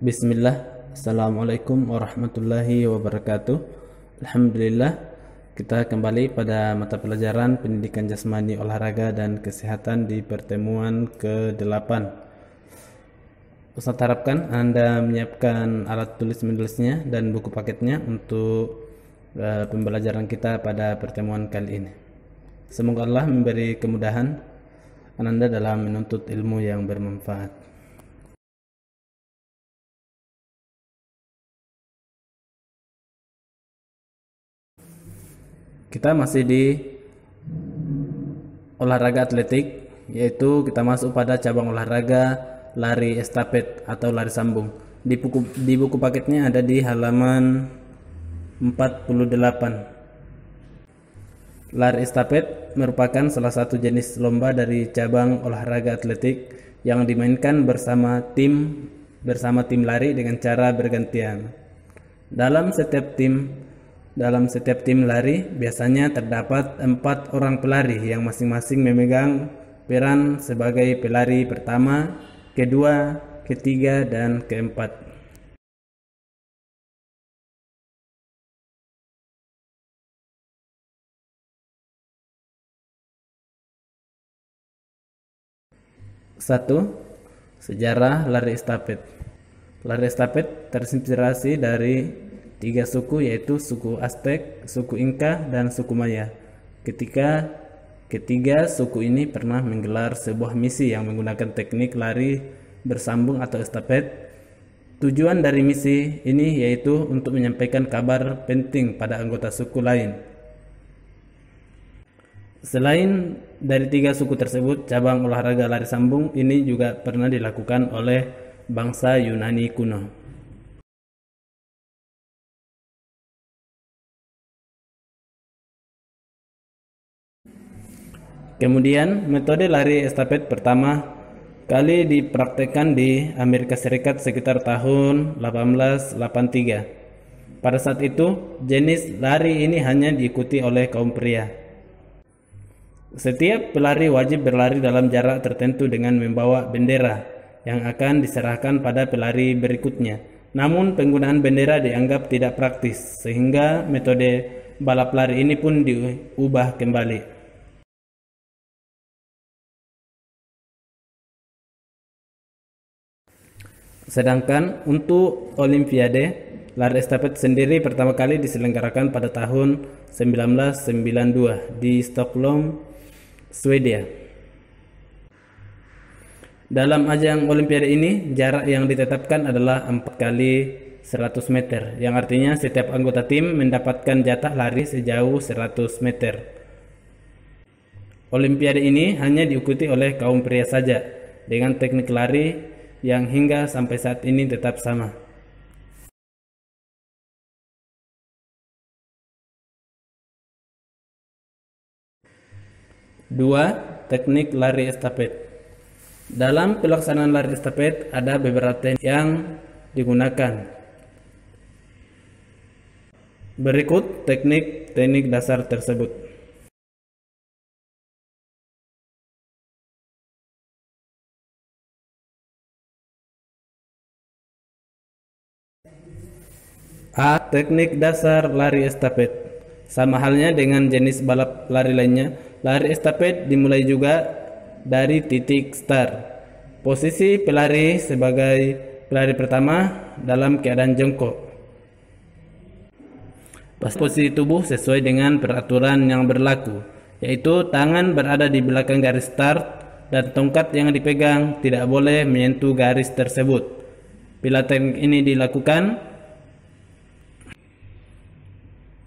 Bismillah, Assalamualaikum warahmatullahi wabarakatuh. Alhamdulillah, kita kembali pada mata pelajaran Pendidikan Jasmani, Olahraga dan Kesehatan di pertemuan ke-8. Ustaz harapkan Anda menyiapkan alat tulis-menulisnya dan buku paketnya untuk pembelajaran kita pada pertemuan kali ini. Semoga Allah memberi kemudahan Anda dalam menuntut ilmu yang bermanfaat. Kita masih di olahraga atletik, yaitu kita masuk pada cabang olahraga lari estafet atau lari sambung. Di buku paketnya ada di halaman 48. Lari estafet merupakan salah satu jenis lomba dari cabang olahraga atletik yang dimainkan bersama tim lari dengan cara bergantian. Dalam setiap tim lari biasanya terdapat 4 orang pelari yang masing-masing memegang peran sebagai pelari pertama, kedua, ketiga, dan keempat. Satu, sejarah lari estafet. Lari estafet terinspirasi dari 3 suku, yaitu suku Aztec, suku Inca, dan suku Maya. Ketiga suku ini pernah menggelar sebuah misi yang menggunakan teknik lari bersambung atau estafet. Tujuan dari misi ini yaitu untuk menyampaikan kabar penting pada anggota suku lain. Selain dari 3 suku tersebut, cabang olahraga lari sambung ini juga pernah dilakukan oleh bangsa Yunani kuno. Kemudian, metode lari estafet pertama kali dipraktekkan di Amerika Serikat sekitar tahun 1883. Pada saat itu, jenis lari ini hanya diikuti oleh kaum pria. Setiap pelari wajib berlari dalam jarak tertentu dengan membawa bendera yang akan diserahkan pada pelari berikutnya. Namun, penggunaan bendera dianggap tidak praktis, sehingga metode balap lari ini pun diubah kembali. Sedangkan untuk Olimpiade, lari estafet sendiri pertama kali diselenggarakan pada tahun 1992 di Stockholm, Swedia. Dalam ajang Olimpiade ini, jarak yang ditetapkan adalah 4 kali 100 meter, yang artinya setiap anggota tim mendapatkan jatah lari sejauh 100 meter. Olimpiade ini hanya diikuti oleh kaum pria saja, dengan teknik lari yang hingga sampai saat ini tetap sama. Dua, teknik lari estafet. Dalam pelaksanaan lari estafet ada beberapa teknik yang digunakan. Berikut teknik dasar tersebut. A. Teknik dasar lari estafet. Sama halnya dengan jenis balap lari lainnya, lari estafet dimulai juga dari titik start. Posisi pelari sebagai pelari pertama dalam keadaan jongkok. Posisi tubuh sesuai dengan peraturan yang berlaku, yaitu tangan berada di belakang garis start dan tongkat yang dipegang tidak boleh menyentuh garis tersebut. Bila teknik ini dilakukan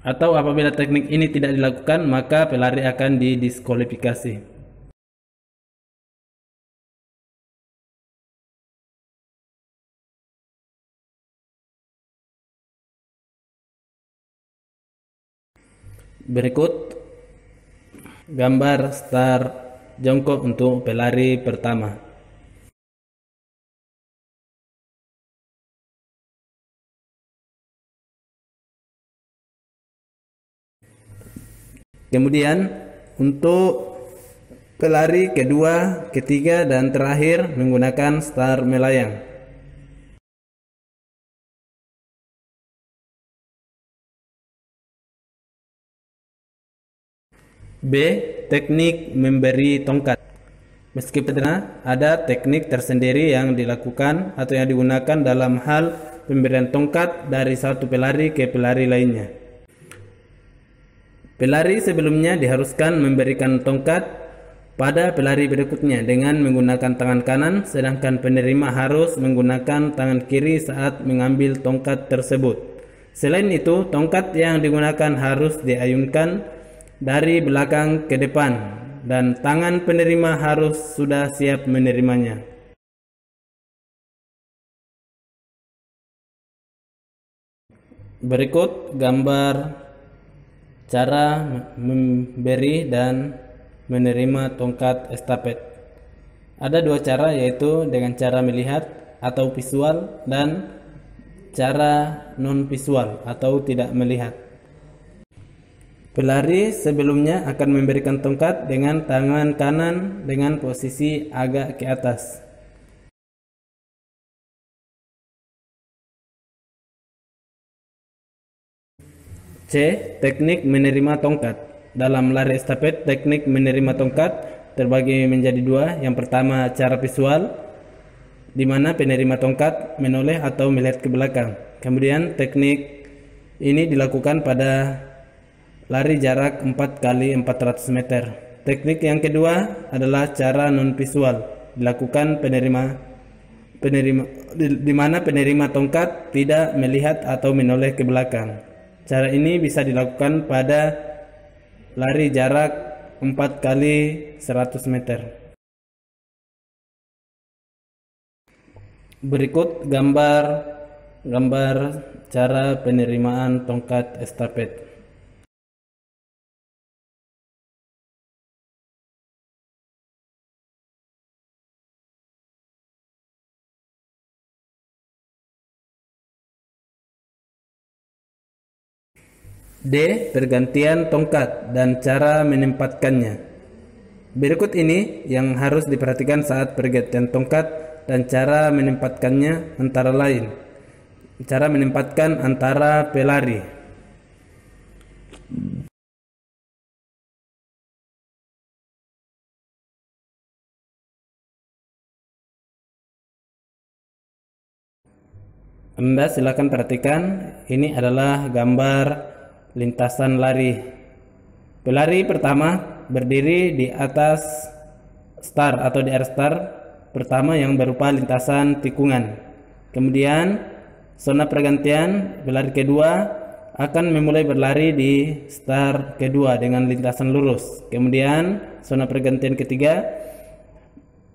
atau apabila teknik ini tidak dilakukan, maka pelari akan didiskualifikasi. Berikut gambar start jongkok untuk pelari pertama. Kemudian untuk pelari kedua, ketiga, dan terakhir menggunakan start melayang. B. Teknik memberi tongkat. Meskipun ada teknik tersendiri yang dilakukan atau yang digunakan dalam hal pemberian tongkat dari satu pelari ke pelari lainnya. Pelari sebelumnya diharuskan memberikan tongkat pada pelari berikutnya dengan menggunakan tangan kanan, sedangkan penerima harus menggunakan tangan kiri saat mengambil tongkat tersebut. Selain itu, tongkat yang digunakan harus diayunkan dari belakang ke depan dan tangan penerima harus sudah siap menerimanya. Berikut gambar cara memberi dan menerima tongkat estafet. Ada dua cara, yaitu dengan cara melihat atau visual dan cara non visual atau tidak melihat. Pelari sebelumnya akan memberikan tongkat dengan tangan kanan dengan posisi agak ke atas. C. Teknik menerima tongkat. Dalam lari estafet, teknik menerima tongkat terbagi menjadi dua. Yang pertama, cara visual, di mana penerima tongkat menoleh atau melihat ke belakang. Kemudian teknik ini dilakukan pada lari jarak 4 kali 400 meter. Teknik yang kedua adalah cara non visual, dilakukan di mana penerima tongkat tidak melihat atau menoleh ke belakang. Cara ini bisa dilakukan pada lari jarak 4 kali 100 meter. Berikut gambar cara penerimaan tongkat estafet. D. Pergantian tongkat dan cara menempatkannya. Berikut ini yang harus diperhatikan saat pergantian tongkat dan cara menempatkannya, antara lain cara menempatkan antara pelari. Anda silakan perhatikan, ini adalah gambar lintasan lari. Pelari pertama berdiri di atas start atau di area start pertama yang berupa lintasan tikungan. Kemudian zona pergantian, pelari kedua akan memulai berlari di start kedua dengan lintasan lurus. Kemudian zona pergantian ketiga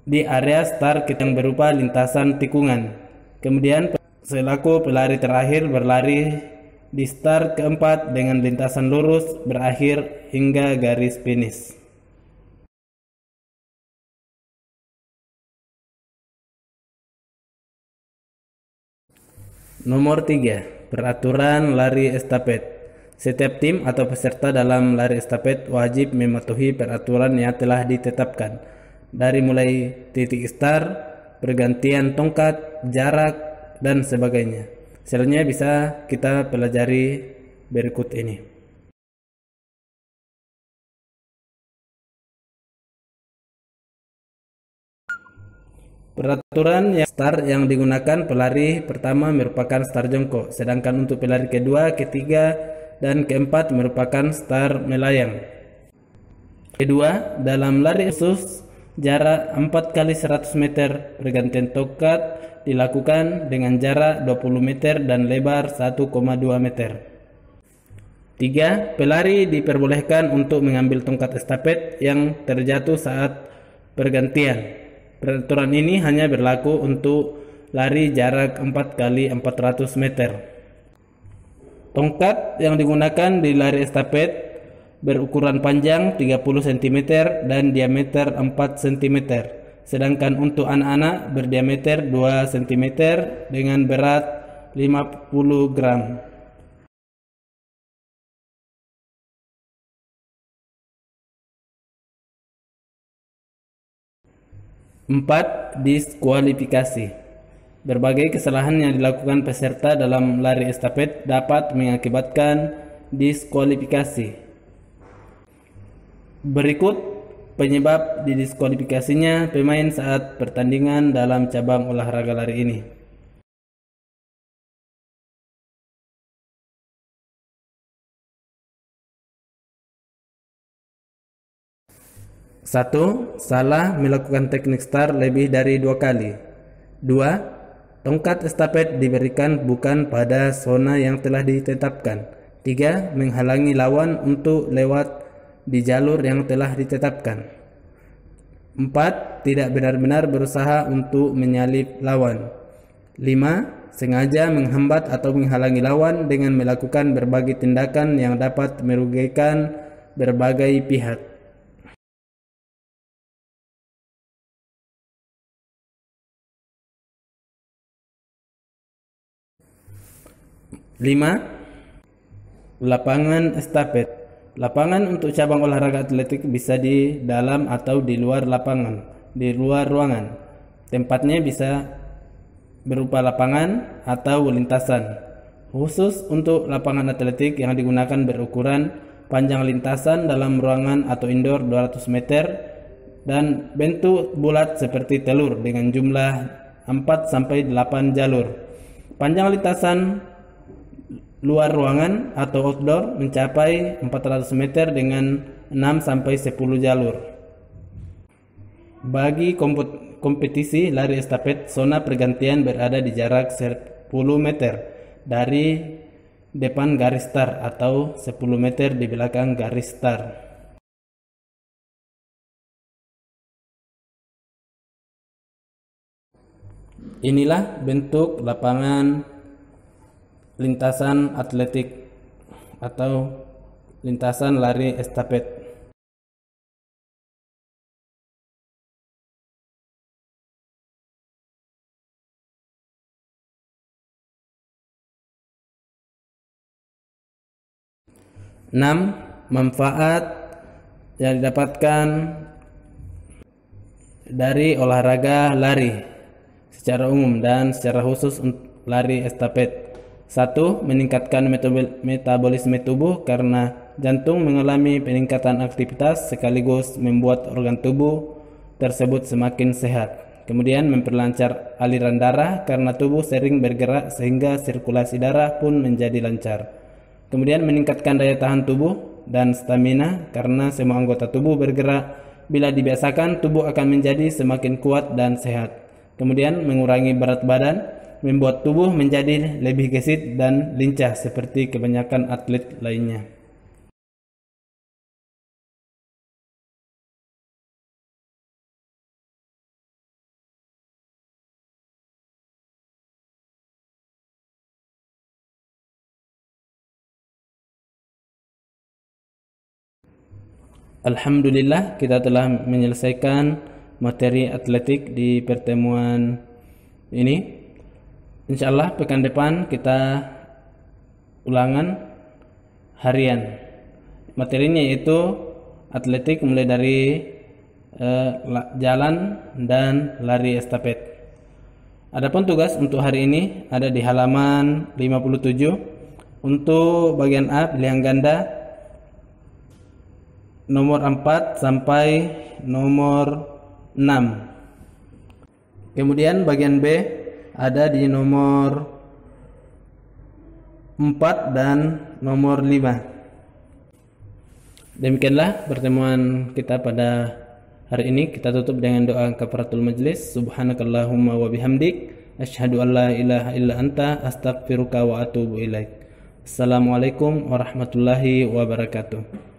di area start yang berupa lintasan tikungan. Kemudian selaku pelari terakhir berlari di start keempat dengan lintasan lurus berakhir hingga garis finish. Nomor 3. Peraturan lari estafet. Setiap tim atau peserta dalam lari estafet wajib mematuhi peraturan yang telah ditetapkan, dari mulai titik start, pergantian tongkat, jarak, dan sebagainya. Selanjutnya bisa kita pelajari berikut ini. Peraturan start yang digunakan pelari pertama merupakan start jongkok, sedangkan untuk pelari kedua, ketiga, dan keempat merupakan start melayang. Kedua, dalam lari khusus jarak 4 kali 100 meter, pergantian tongkat dilakukan dengan jarak 20 meter dan lebar 1,2 meter. 3. Pelari diperbolehkan untuk mengambil tongkat estafet yang terjatuh saat pergantian. Peraturan ini hanya berlaku untuk lari jarak 4 kali 400 meter. Tongkat yang digunakan di lari estafet berukuran panjang 30 cm dan diameter 4 cm. Sedangkan untuk anak-anak berdiameter 2 cm dengan berat 50 gram. Empat, diskualifikasi. Berbagai kesalahan yang dilakukan peserta dalam lari estafet dapat mengakibatkan diskualifikasi. Berikut penyebab didiskualifikasinya pemain saat pertandingan dalam cabang olahraga lari ini. 1. Salah melakukan teknik start lebih dari 2 kali. 2. Tongkat estafet diberikan bukan pada zona yang telah ditetapkan. 3. Menghalangi lawan untuk lewat di jalur yang telah ditetapkan. 4. Tidak benar-benar berusaha untuk menyalip lawan. 5. Sengaja menghambat atau menghalangi lawan dengan melakukan berbagai tindakan yang dapat merugikan berbagai pihak. 5. Lapangan estafet. Lapangan untuk cabang olahraga atletik bisa di dalam atau di luar lapangan, di luar ruangan. Tempatnya bisa berupa lapangan atau lintasan. Khusus untuk lapangan atletik yang digunakan berukuran panjang lintasan dalam ruangan atau indoor 200 meter dan bentuk bulat seperti telur dengan jumlah 4-8 jalur. Panjang lintasan luar ruangan atau outdoor mencapai 400 meter dengan 6-10 jalur. Bagi kompetisi lari estafet, zona pergantian berada di jarak 10 meter dari depan garis start atau 10 meter di belakang garis start. Inilah bentuk lapangan lintasan atletik atau lintasan lari estafet. Enam, manfaat yang didapatkan dari olahraga lari secara umum dan secara khusus untuk lari estafet. 1. Meningkatkan metabolisme tubuh karena jantung mengalami peningkatan aktivitas sekaligus membuat organ tubuh tersebut semakin sehat. Kemudian memperlancar aliran darah karena tubuh sering bergerak sehingga sirkulasi darah pun menjadi lancar. Kemudian meningkatkan daya tahan tubuh dan stamina karena semua anggota tubuh bergerak. Bila dibiasakan, tubuh akan menjadi semakin kuat dan sehat. Kemudian mengurangi berat badan, membuat tubuh menjadi lebih gesit dan lincah seperti kebanyakan atlet lainnya. Alhamdulillah, kita telah menyelesaikan materi atletik di pertemuan ini. Insyaallah pekan depan kita ulangan harian. Materinya yaitu atletik mulai dari jalan dan lari estafet. Adapun tugas untuk hari ini ada di halaman 57. Untuk bagian A pilihan ganda nomor 4 sampai nomor 6. Kemudian bagian B ada di nomor 4 dan nomor 5. Demikianlah pertemuan kita pada hari ini. Kita tutup dengan doa kafaratul majlis. Subhanakallahumma wa bihamdik asyhadu an la ilaha illa anta astaghfiruka wa atubu ilaik. Assalamualaikum warahmatullahi wabarakatuh.